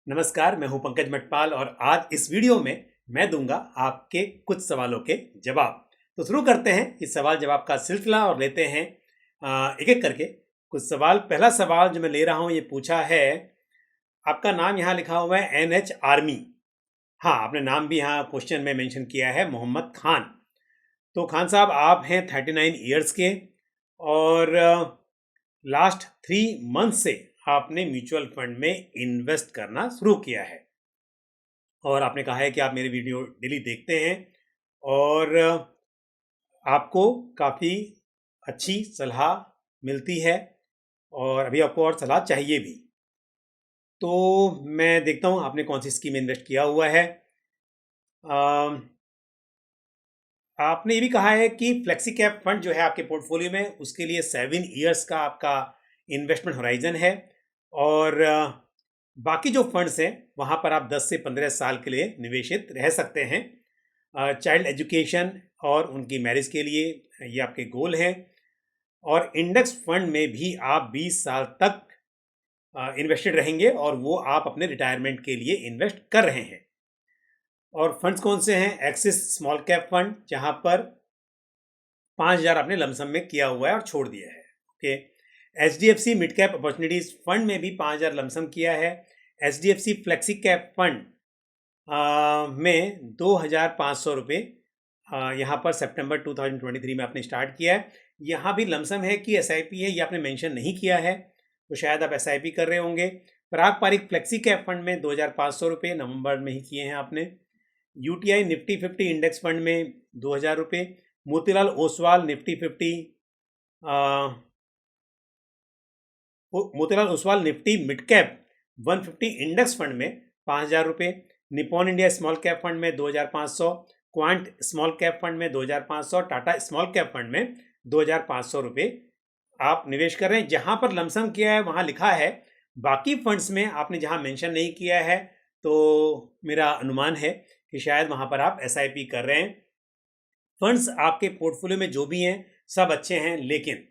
नमस्कार, मैं हूं पंकज मटपाल और आज इस वीडियो में मैं दूंगा आपके कुछ सवालों के जवाब। तो शुरू करते हैं इस सवाल जवाब का सिलसिला और लेते हैं एक एक करके कुछ सवाल। पहला सवाल जो मैं ले रहा हूं ये पूछा है, आपका नाम यहाँ लिखा हुआ है NH आर्मी। हाँ, आपने नाम भी यहाँ क्वेश्चन में मेंशन किया है, मोहम्मद खान। तो खान साहब, आप हैं 39 ईयर्स के और लास्ट 3 मंथ से आपने म्यूचुअल फंड में इन्वेस्ट करना शुरू किया है और आपने कहा है कि आप मेरे वीडियो डेली देखते हैं और आपको काफ़ी अच्छी सलाह मिलती है और अभी आपको और सलाह चाहिए भी। तो मैं देखता हूँ आपने कौन सी स्कीम में इन्वेस्ट किया हुआ है। आपने ये भी कहा है कि फ्लेक्सी कैप फंड जो है आपके पोर्टफोलियो में, उसके लिए 7 ईयर्स का आपका इन्वेस्टमेंट होराइजन है और बाकी जो फंड्स हैं वहाँ पर आप 10 से 15 साल के लिए निवेशित रह सकते हैं। चाइल्ड एजुकेशन और उनकी मैरिज के लिए ये आपके गोल हैं और इंडेक्स फंड में भी आप 20 साल तक इन्वेस्टेड रहेंगे और वो आप अपने रिटायरमेंट के लिए इन्वेस्ट कर रहे हैं। और फंड्स कौन से हैं? एक्सिस स्मॉल कैप फंड, जहाँ पर 5,000 आपने लमसम में किया हुआ है और छोड़ दिया है। Okay. HDFC mid cap opportunities fund में भी 5,000 लमसम किया है। HDFC फ्लेक्सी कैप फंड में 2,500 रुपये यहाँ पर सितंबर 2023 में आपने स्टार्ट किया है। यहाँ भी लमसम है कि SIP है, ये आपने मेंशन नहीं किया है, तो शायद आप SIP कर रहे होंगे। पराग पारिक फ्लेक्सी कैप फंड में 2,500 रुपये नवंबर में ही किए हैं आपने। UTI निफ्टी 50 इंडेक्स फंड में 2,000 रुपये। Motilal Oswal Nifty mid cap 150 index fund में 5,000 रुपये। Nippon India small cap fund में 2,500। क्वांट स्मॉल कैप फंड में 2,500। टाटा स्मॉल कैप फंड में 2,500 रुपये आप निवेश कर रहे हैं। जहां पर लमसम किया है वहां लिखा है। बाकी फंड्स में आपने जहां मेंशन नहीं किया है, तो मेरा अनुमान है कि शायद वहां पर आप SIP कर रहे हैं। फंड्स आपके पोर्टफोलियो में जो भी हैं सब अच्छे हैं, लेकिन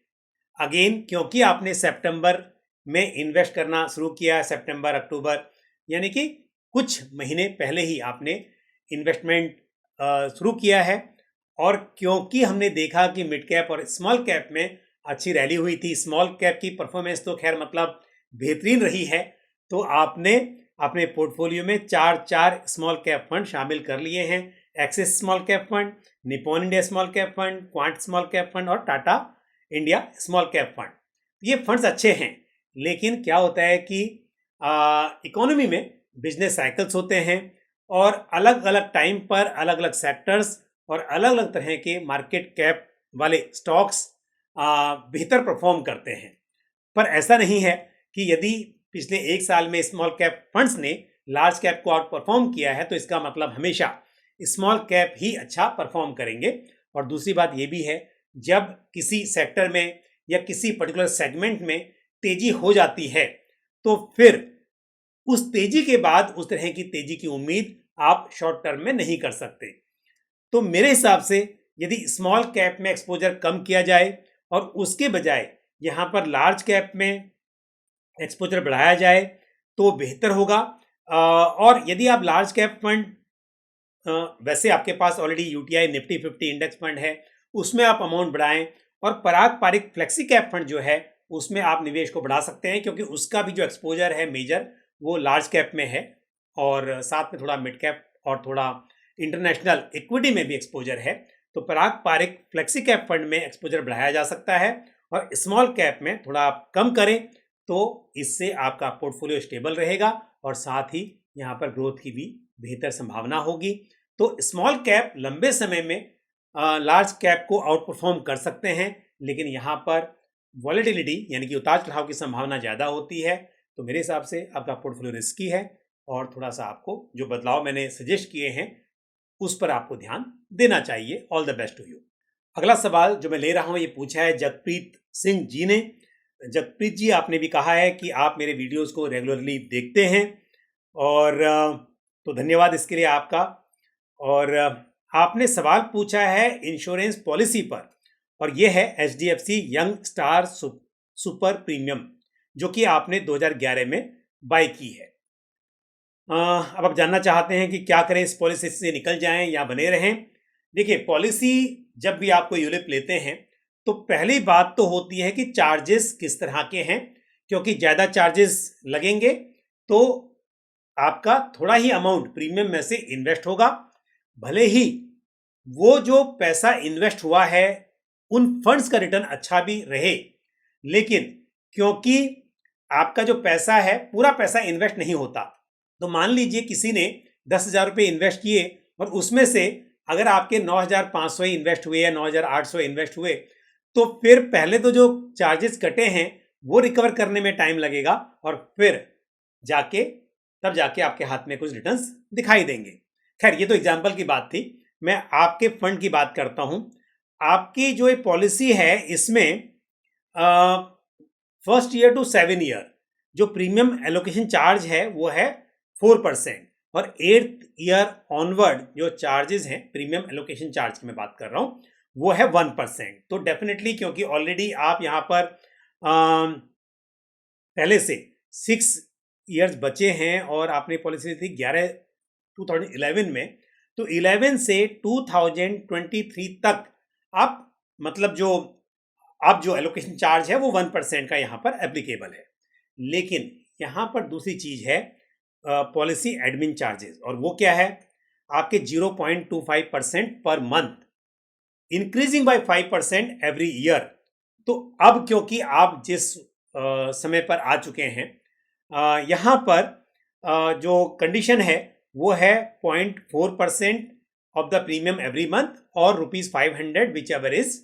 अगेन क्योंकि आपने सितंबर में इन्वेस्ट करना शुरू किया है, सितंबर अक्टूबर यानी कि कुछ महीने पहले ही आपने इन्वेस्टमेंट शुरू किया है और क्योंकि हमने देखा कि मिड कैप और स्मॉल कैप में अच्छी रैली हुई थी, स्मॉल कैप की परफॉर्मेंस तो खैर मतलब बेहतरीन रही है, तो आपने अपने पोर्टफोलियो में 4 स्मॉल कैप फंड शामिल कर लिए हैं। Axis small cap fund, Nippon India small cap fund, Quant small cap fund और Tata India small cap fund. ये फंड्स अच्छे हैं, लेकिन क्या होता है कि इकोनॉमी में बिजनेस साइकिल्स होते हैं और अलग अलग टाइम पर अलग अलग सेक्टर्स और अलग अलग तरह के मार्केट कैप वाले स्टॉक्स बेहतर परफॉर्म करते हैं। पर ऐसा नहीं है कि यदि पिछले 1 साल में स्मॉल कैप फंड्स ने लार्ज कैप को आउट परफॉर्म किया है तो इसका मतलब हमेशा स्मॉल कैप ही अच्छा परफॉर्म करेंगे। और दूसरी बात ये भी है, जब किसी सेक्टर में या किसी पर्टिकुलर सेगमेंट में तेजी हो जाती है तो फिर उस तेजी के बाद उस तरह की तेजी की उम्मीद आप शॉर्ट टर्म में नहीं कर सकते। तो मेरे हिसाब से यदि स्मॉल कैप में एक्सपोजर कम किया जाए और उसके बजाय यहाँ पर लार्ज कैप में एक्सपोजर बढ़ाया जाए तो बेहतर होगा। और यदि आप लार्ज कैप फंड, वैसे आपके पास already UTI Nifty 50 index fund है, उसमें आप अमाउंट बढ़ाएं और Parag Parikh flexi cap fund जो है उसमें आप निवेश को बढ़ा सकते हैं, क्योंकि उसका भी जो एक्सपोजर है मेजर वो लार्ज कैप में है और साथ में थोड़ा मिड कैप और थोड़ा इंटरनेशनल इक्विटी में भी एक्सपोजर है। तो पराग पारिक फ्लेक्सी कैप फंड में एक्सपोजर बढ़ाया जा सकता है और स्मॉल कैप में थोड़ा आप कम करें, तो इससे आपका पोर्टफोलियो स्टेबल रहेगा और साथ ही यहाँ पर ग्रोथ की भी बेहतर संभावना होगी। तो स्मॉल कैप लंबे समय में लार्ज कैप को आउट परफॉर्म कर सकते हैं, लेकिन यहाँ पर वॉलेटिलिटी यानी कि उतार चढ़ाव की संभावना ज़्यादा होती है। तो मेरे हिसाब से आपका पोर्टफोलियो रिस्की है और थोड़ा सा आपको जो बदलाव मैंने सजेस्ट किए हैं उस पर आपको ध्यान देना चाहिए। All the best to you. अगला सवाल जो मैं ले रहा हूँ ये पूछा है जगप्रीत सिंह जी ने। जगप्रीत जी, आपने भी कहा है कि आप मेरे वीडियोस को रेगुलरली देखते हैं और तो धन्यवाद इसके लिए आपका। और आपने सवाल पूछा है इंश्योरेंस पॉलिसी पर और ये है HDFC young star super premium, जो कि आपने 2011 में बाई की है। अब आप जानना चाहते हैं कि क्या करें, इस पॉलिसी से निकल जाएं या बने रहें। देखिए, पॉलिसी जब भी आपको यूलिप लेते हैं तो पहली बात तो होती है कि चार्जेस किस तरह के हैं, क्योंकि ज़्यादा चार्जेस लगेंगे तो आपका थोड़ा ही अमाउंट प्रीमियम में से इन्वेस्ट होगा। भले ही वो जो पैसा इन्वेस्ट हुआ है उन फंड्स का रिटर्न अच्छा भी रहे, लेकिन क्योंकि आपका जो पैसा है पूरा पैसा इन्वेस्ट नहीं होता। तो मान लीजिए किसी ने 10,000 रुपये इन्वेस्ट किए और उसमें से अगर आपके 9,500 ही इन्वेस्ट हुए या 9,800 इन्वेस्ट हुए, तो फिर पहले तो जो चार्जेस कटे हैं वो रिकवर करने में टाइम लगेगा और फिर जाके तब जाके आपके हाथ में कुछ रिटर्न्स दिखाई देंगे। खैर, ये तो एग्जाम्पल की बात थी। मैं आपके फंड की बात करता हूं। आपकी जो ये पॉलिसी है इसमें फर्स्ट ईयर टू 7 ईयर जो प्रीमियम एलोकेशन चार्ज है वो है 4%, और 8th ईयर ऑनवर्ड जो चार्जेस हैं प्रीमियम एलोकेशन चार्ज की मैं बात कर रहा हूं वो है 1%। तो डेफिनेटली क्योंकि ऑलरेडी आप यहां पर पहले से 6 ईयर्स बचे हैं और आपने पॉलिसी थी 2011 में, तो 11 से 2023 तक आप मतलब जो अब जो एलोकेशन चार्ज है वो 1% का यहाँ पर एप्लीकेबल है। लेकिन यहाँ पर दूसरी चीज है पॉलिसी एडमिन चार्जेस, और वो क्या है? आपके 0.25% per month, increasing by 5% every year. तो अब क्योंकि आप जिस समय पर आ चुके हैं, यहाँ पर जो कंडीशन है वो है 0.4% of the premium every month और ₹500 विच एवर इज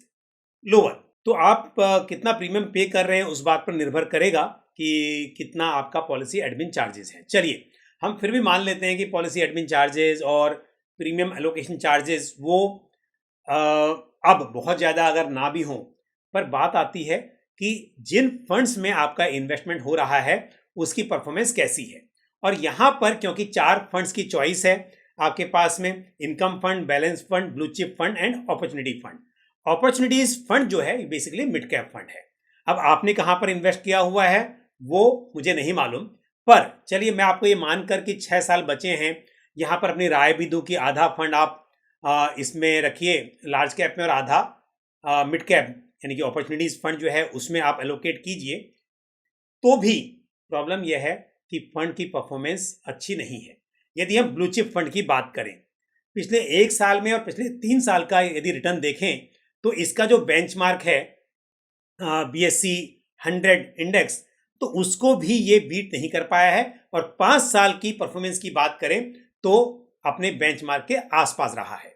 लोअर। तो आप कितना प्रीमियम पे कर रहे हैं उस बात पर निर्भर करेगा कि कितना आपका पॉलिसी एडमिन चार्जेस है। चलिए, हम फिर भी मान लेते हैं कि पॉलिसी एडमिन चार्जेस और प्रीमियम एलोकेशन चार्जेस वो अब बहुत ज़्यादा अगर ना भी हों, पर बात आती है कि जिन फंड्स में आपका इन्वेस्टमेंट हो रहा है उसकी परफॉर्मेंस कैसी है। और यहाँ पर क्योंकि 4 फंड्स की चॉइस है आपके पास में, income fund, balance fund, blue chip fund and opportunity fund. Opportunities fund जो है बेसिकली मिड कैप फंड है। अब आपने कहाँ पर इन्वेस्ट किया हुआ है वो मुझे नहीं मालूम, पर चलिए मैं आपको ये मानकर कि 6 साल बचे हैं, यहाँ पर अपनी राय भी दूं कि आधा फंड आप इसमें रखिए लार्ज कैप में और आधा मिड कैप यानी कि अपॉर्चुनिटीज फंड जो है उसमें आप एलोकेट कीजिए, तो भी प्रॉब्लम यह है कि फंड की परफॉर्मेंस अच्छी नहीं है। यदि हम ब्लू चिप फंड की बात करें, पिछले 1 साल में और पिछले 3 साल का यदि रिटर्न देखें तो इसका जो बेंचमार्क है BSE 100 इंडेक्स, तो उसको भी ये बीट नहीं कर पाया है, और 5 साल की परफॉर्मेंस की बात करें तो अपने बेंचमार्क के आसपास रहा है।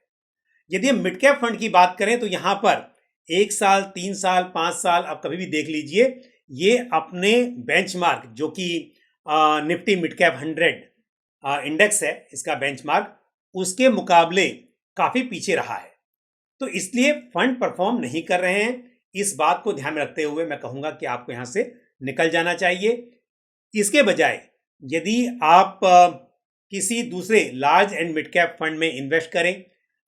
यदि हम मिड कैप फंड की बात करें तो यहां पर 1 साल, 3 साल, 5 साल आप कभी भी देख लीजिए, ये अपने बेंचमार्क जो कि निफ्टी मिड कैप 100 इंडेक्स है इसका बेंचमार्क, उसके मुकाबले काफी पीछे रहा है। तो इसलिए फंड परफॉर्म नहीं कर रहे हैं। इस बात को ध्यान में रखते हुए मैं कहूंगा कि आपको यहां से निकल जाना चाहिए। इसके बजाय यदि आप किसी दूसरे large and mid cap fund में इन्वेस्ट करें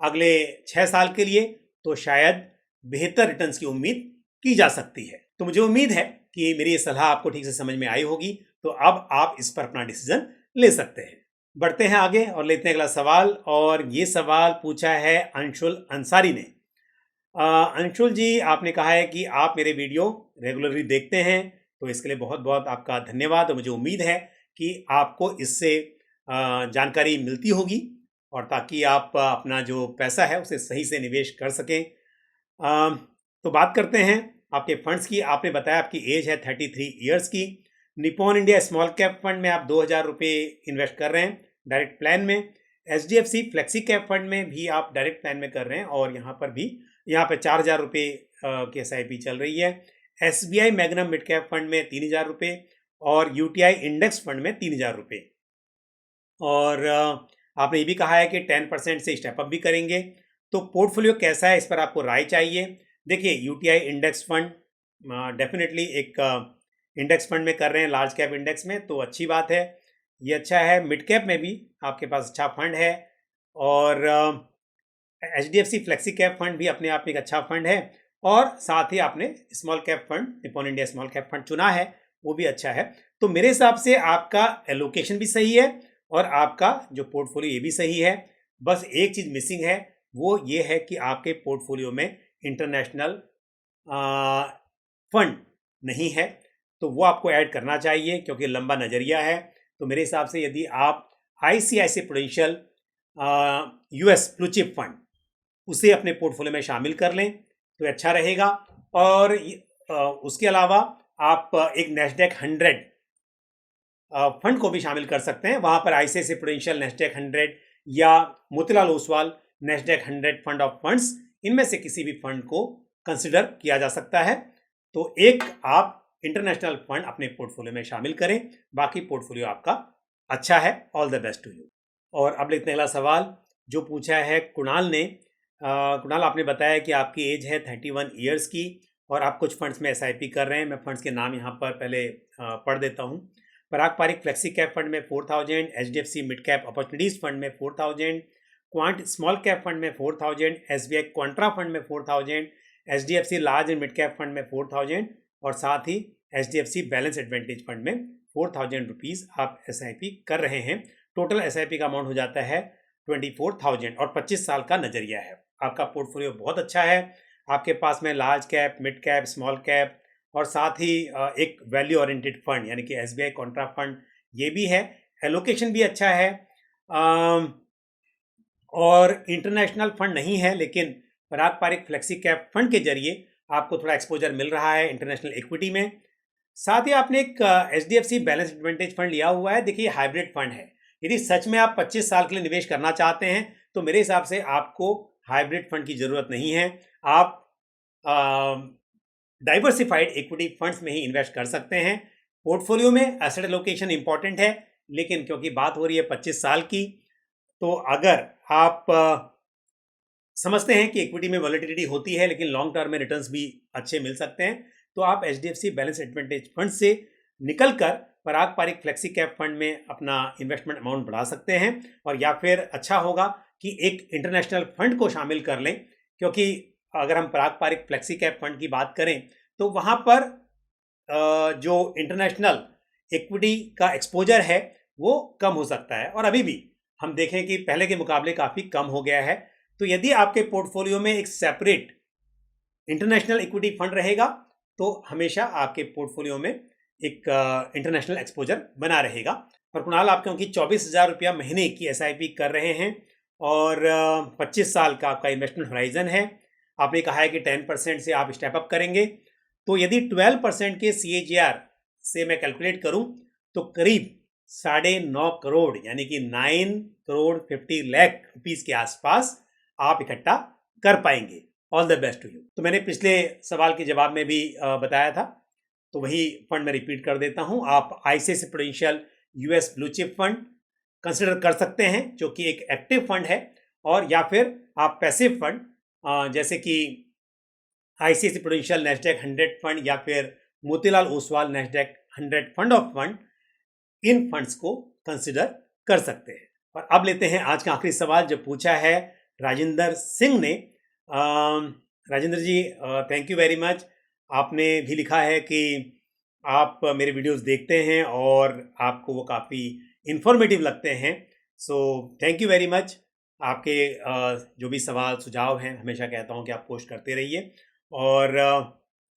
अगले 6 साल के लिए, तो शायद बेहतर रिटर्न्स की उम्मीद की जा सकती है। तो मुझे उम्मीद है कि मेरी ये सलाह आपको ठीक से समझ में आई होगी, तो अब आप इस पर अपना डिसीजन ले सकते हैं। बढ़ते हैं आगे और लेते हैं अगला सवाल, और ये सवाल पूछा है अंशुल अंसारी ने। अंशुल जी, आपने कहा है कि आप मेरे वीडियो रेगुलरली देखते हैं, तो इसके लिए बहुत बहुत आपका धन्यवाद। और मुझे उम्मीद है कि आपको इससे जानकारी मिलती होगी, और ताकि आप अपना जो पैसा है उसे सही से निवेश कर सकें। तो बात करते हैं आपके फंड्स की। आपने बताया आपकी एज है 33 ईयर्स की। Nippon India small cap fund में आप 2,000 रुपये इन्वेस्ट कर रहे हैं डायरेक्ट प्लान में। HDFC फ्लेक्सी कैप फंड में भी आप डायरेक्ट प्लान में कर रहे हैं, और यहाँ पर 4,000 रुपये की SIP चल रही है। SBI magnum mid cap fund में 3,000 रुपये, और UTI इंडेक्स फंड में 3,000 रुपये। और आपने ये भी कहा है कि 10% से स्टेप अप भी करेंगे। तो पोर्टफोलियो कैसा है इस पर आपको राय चाहिए। देखिए, UTI इंडेक्स फंड डेफिनेटली एक इंडेक्स फंड में कर रहे हैं, लार्ज कैप इंडेक्स में, तो अच्छी बात है, ये अच्छा है। मिड कैप में भी आपके पास अच्छा फंड है, और HDFC फ्लेक्सी कैप फंड भी अपने आप में एक अच्छा फंड है, और साथ ही आपने small cap fund Nippon India small cap fund चुना है, वो भी अच्छा है। तो मेरे हिसाब से आपका एलोकेशन भी सही है, और आपका जो पोर्टफोलियो ये भी सही है। बस एक चीज़ मिसिंग है, वो ये है कि आपके पोर्टफोलियो में इंटरनेशनल फंड नहीं है, तो वो आपको ऐड करना चाहिए क्योंकि लंबा नज़रिया है। तो मेरे हिसाब से यदि आप ICICI prudential US blue chip fund उसे अपने पोर्टफोलियो में शामिल कर लें तो अच्छा रहेगा। और उसके अलावा आप एक नेस्डेक 100 फंड को भी शामिल कर सकते हैं। वहां पर आईसीआईसीआई प्रूडेंशियल नेस्डेक 100 या Motilal Oswal Nasdaq 100 fund of funds, इनमें से किसी भी फंड को कंसिडर किया जा सकता है। तो एक आप इंटरनेशनल फंड अपने पोर्टफोलियो में शामिल करें, बाकी पोर्टफोलियो आपका अच्छा है। All the best to you. और अब लेते हैं अगला सवाल जो पूछा है कुणाल ने। कुणाल, आपने बताया कि आपकी एज है 31 ईयर्स की और आप कुछ फंड्स में एसआईपी कर रहे हैं। मैं फंड्स के नाम यहाँ पर पहले पढ़ देता हूँ। पराग पारिक फ्लेक्सी कैप फंड में 4000, HDFC mid cap opportunities fund में 4000, क्वांट स्मॉल कैप फंड में 4000, एसबीआई क्वांट्रा फंड में 4000, HDFC large and mid cap fund में 4000 और साथ ही एचडीएफसी बैलेंस एडवांटेज फंड में 4000 रुपीज़ आप एसआईपी कर रहे हैं। टोटल एसआईपी का अमाउंट हो जाता है 24,000 और 25 साल का नजरिया है। आपका पोर्टफोलियो बहुत अच्छा है। आपके पास में large cap, mid cap, small cap और साथ ही एक वैल्यू ओरिएंटेड फंड यानी कि एसबीआई कॉन्ट्रा फंड ये भी है। एलोकेशन भी अच्छा है और इंटरनेशनल फंड नहीं है, लेकिन पराग पारिक फ्लेक्सी कैप फंड के जरिए आपको थोड़ा एक्सपोजर मिल रहा है इंटरनेशनल इक्विटी में। साथ ही आपने एक एचडीएफसी बैलेंस एडवांटेज फंड लिया हुआ है। देखिए, हाइब्रिड फंड है। यदि सच में आप 25 साल के लिए निवेश करना चाहते हैं तो मेरे हिसाब से आपको हाइब्रिड फंड की जरूरत नहीं है। आप डाइवर्सिफाइड इक्विटी फंड्स में ही इन्वेस्ट कर सकते हैं। पोर्टफोलियो में एसेट एलोकेशन इंपॉर्टेंट है, लेकिन क्योंकि बात हो रही है 25 साल की, तो अगर आप समझते हैं कि इक्विटी में वॉलेटिलिटी होती है लेकिन लॉन्ग टर्म में रिटर्न्स भी अच्छे मिल सकते हैं, तो आप एचडीएफसी बैलेंस एडवांटेज फंड से निकलकर पराग पारिक फ्लेक्सी कैप फंड में अपना इन्वेस्टमेंट अमाउंट बढ़ा सकते हैं। और या फिर अच्छा होगा कि एक इंटरनेशनल फंड को शामिल कर लें, क्योंकि अगर हम पराग पारिक फ्लेक्सी कैप फंड की बात करें तो वहाँ पर जो इंटरनेशनल इक्विटी का एक्सपोजर है वो कम हो सकता है और अभी भी हम देखें कि पहले के मुकाबले काफ़ी कम हो गया है। तो यदि आपके पोर्टफोलियो में एक सेपरेट इंटरनेशनल इक्विटी फंड रहेगा तो हमेशा आपके पोर्टफोलियो में एक इंटरनेशनल एक्सपोजर बना रहेगा। और कुणाल, आप क्योंकि 24,000 रुपया महीने की एसआईपी कर रहे हैं और 25 साल का आपका इन्वेस्टमेंट होराइजन है, आपने कहा है कि 10% से आप स्टेप अप करेंगे, तो यदि 12% के सीएजीआर से मैं कैलकुलेट करूं तो करीब 9.5 करोड़ यानी कि 9,50,00,000 रुपीज़ के आसपास आप इकट्ठा कर पाएंगे। All the best to you. तो मैंने पिछले सवाल के जवाब में भी बताया था, तो वही फंड में रिपीट कर देता हूं। आप ICICI prudential US blue chip fund consider कर सकते हैं जो कि एक एक्टिव फंड है, और या फिर आप पैसिव फंड जैसे कि आईसीआईसीआई प्रूडेंशियल नेस्डेक 100 फंड या फिर Motilal Oswal Nasdaq 100 fund of fund, in funds को कंसिडर कर सकते हैं। और अब लेते हैं आज का आखिरी सवाल जो पूछा है राजेंद्र सिंह ने। राजेंद्र जी, थैंक यू वेरी मच। आपने भी लिखा है कि आप मेरे वीडियोस देखते हैं और आपको वो काफ़ी इंफॉर्मेटिव लगते हैं। So thank you very much. आपके जो भी सवाल सुझाव हैं, हमेशा कहता हूँ कि आप पोस्ट करते रहिए और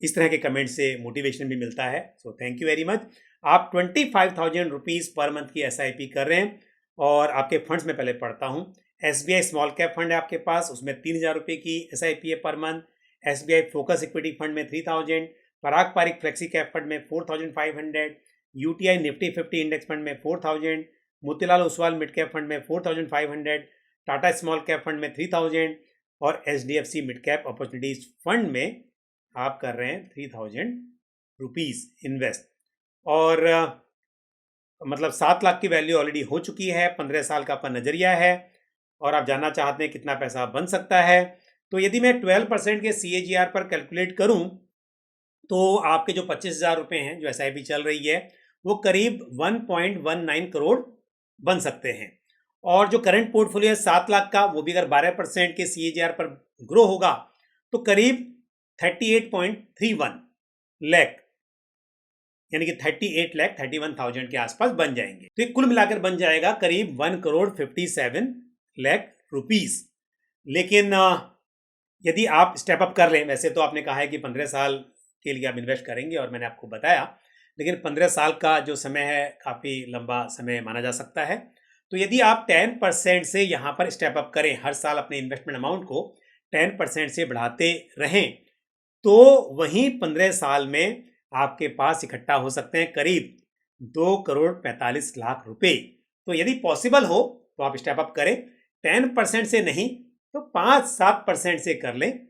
इस तरह के कमेंट से मोटिवेशन भी मिलता है। So thank you very much. आप 25,000 रुपीज़ पर मंथ की एसआईपी कर रहे हैं और आपके फंड्स में पहले पढ़ता हूँ। एसबीआई स्मॉल कैप फंड है आपके पास, उसमें 3,000 रुपये की एसआईपी है per month. SBI focus equity fund में 3,000, पराग पारिक फ्लेक्सी कैप फंड में 4,500, यूटीआई निफ्टी 50 इंडेक्स फंड में 4,000, Motilal Oswal mid cap fund में 4,500, टाटा स्मॉल कैप फंड में 3,000 और HDFC mid cap opportunities fund में आप कर रहे हैं 3,000 रुपीज़ इन्वेस्ट। और मतलब 7 लाख की वैल्यू ऑलरेडी हो चुकी है। 15 साल का आपका नज़रिया है और आप जानना चाहते हैं कितना पैसा बन सकता है। तो यदि मैं 12% के सीएजीआर पर कैलकुलेट करूं तो आपके जो 25,000 रुपये हैं जो एसआईपी चल रही है वो करीब 1.19 करोड़ बन सकते हैं। और जो करंट पोर्टफोलियो है 7 लाख का, वो भी अगर 12% के सीएजीआर पर ग्रो होगा तो करीब 38.31 लाख यानी कि 38,31,000 के आसपास बन जाएंगे। तो ये कुल मिलाकर बन जाएगा करीब 1,57,00,000 रुपीस। लेकिन यदि आप स्टेप अप कर लें, वैसे तो आपने कहा है कि 15 साल के लिए आप इन्वेस्ट करेंगे और मैंने आपको बताया, लेकिन 15 साल का जो समय है काफ़ी लंबा समय माना जा सकता है। तो यदि आप 10% से यहाँ पर स्टेप अप करें, हर साल अपने इन्वेस्टमेंट अमाउंट को 10% से बढ़ाते रहें, तो वहीं 15 साल में आपके पास इकट्ठा हो सकते हैं करीब 2,45,00,000 रुपए। तो यदि पॉसिबल हो तो आप स्टेप अप करें, 10% से नहीं तो 5-7% से कर लें,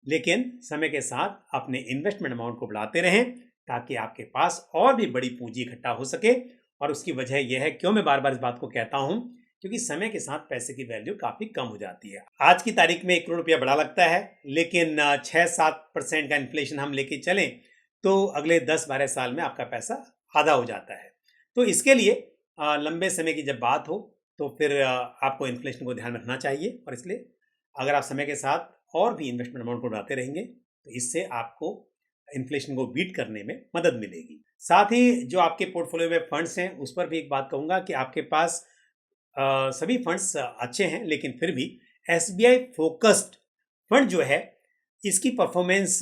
लेकिन समय के साथ अपने इन्वेस्टमेंट अमाउंट को बढ़ाते रहें ताकि आपके पास और भी बड़ी पूंजी इकट्ठा हो सके। और उसकी वजह यह है, क्यों मैं बार बार इस बात को कहता हूं, क्योंकि समय के साथ पैसे की वैल्यू काफ़ी कम हो जाती है। आज की तारीख में 1 करोड़ रुपया बड़ा लगता है, लेकिन 6-7% का इन्फ्लेशन हम लेके चलें तो अगले 10-12 साल में आपका पैसा आधा हो जाता है। तो इसके लिए लंबे समय की जब बात हो तो फिर आपको इन्फ्लेशन को ध्यान में रखना चाहिए। और इसलिए अगर आप समय के साथ और भी इन्वेस्टमेंट अमाउंट को बढ़ाते रहेंगे तो इससे आपको इन्फ्लेशन को बीट करने में मदद मिलेगी। साथ ही जो आपके पोर्टफोलियो में फंड्स हैं उस पर भी एक बात कहूँगा कि आपके पास सभी फंड्स अच्छे हैं, लेकिन फिर भी SBI फोकस्ड फंड जो है इसकी परफॉर्मेंस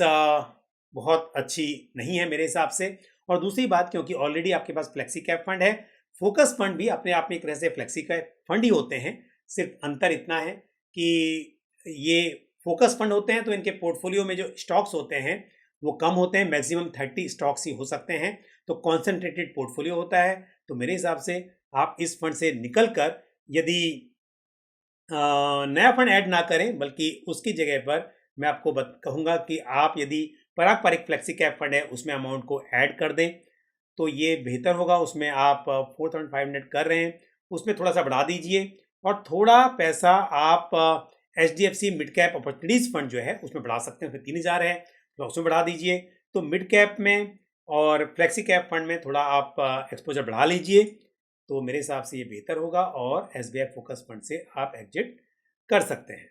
बहुत अच्छी नहीं है मेरे हिसाब से। और दूसरी बात, क्योंकि ऑलरेडी आपके पास फ्लेक्सी कैप फंड है, फोकस फंड भी अपने आप में एक तरह से फ्लेक्सी कैप फंड ही होते हैं, सिर्फ अंतर इतना है कि ये फोकस फंड होते हैं तो इनके पोर्टफोलियो में जो स्टॉक्स होते हैं वो कम होते हैं, मैक्सिमम 30 स्टॉक्स ही हो सकते हैं, तो कॉन्सेंट्रेटेड पोर्टफोलियो होता है। तो मेरे हिसाब से आप इस फंड से निकल कर यदि नया फंड ऐड ना करें, बल्कि उसकी जगह पर मैं आपको कहूँगा कि आप यदि पारंपरिक फ्लेक्सी कैप फंड है उसमें अमाउंट को ऐड कर दें तो ये बेहतर होगा। उसमें आप 4,500 कर रहे हैं, उसमें थोड़ा सा बढ़ा दीजिए और थोड़ा पैसा आप HDFC mid cap opportunities fund जो है उसमें बढ़ा सकते हैं, उसमें 3,000 है तो उसमें बढ़ा दीजिए। तो मिड कैप में और फ्लेक्सी कैप फंड में थोड़ा आप एक्सपोजर बढ़ा लीजिए, तो मेरे हिसाब से ये बेहतर होगा और SBI फोकस फंड से आप एग्जिट कर सकते हैं।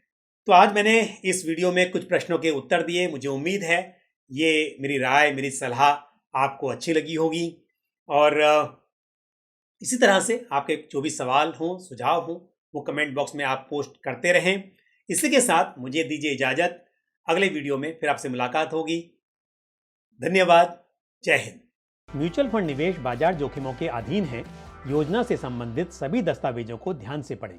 तो आज मैंने इस वीडियो में कुछ प्रश्नों के उत्तर दिए। मुझे उम्मीद है ये मेरी राय, मेरी सलाह आपको अच्छी लगी होगी। और इसी तरह से आपके जो भी सवाल हों, सुझाव हों, वो कमेंट बॉक्स में आप पोस्ट करते रहें। इसी के साथ मुझे दीजिए इजाज़त, अगले वीडियो में फिर आपसे मुलाकात होगी। धन्यवाद। जय हिंद। म्यूचुअल फंड निवेश बाजार जोखिमों के अधीन है। योजना से संबंधित सभी दस्तावेजों को ध्यान से पढ़ें।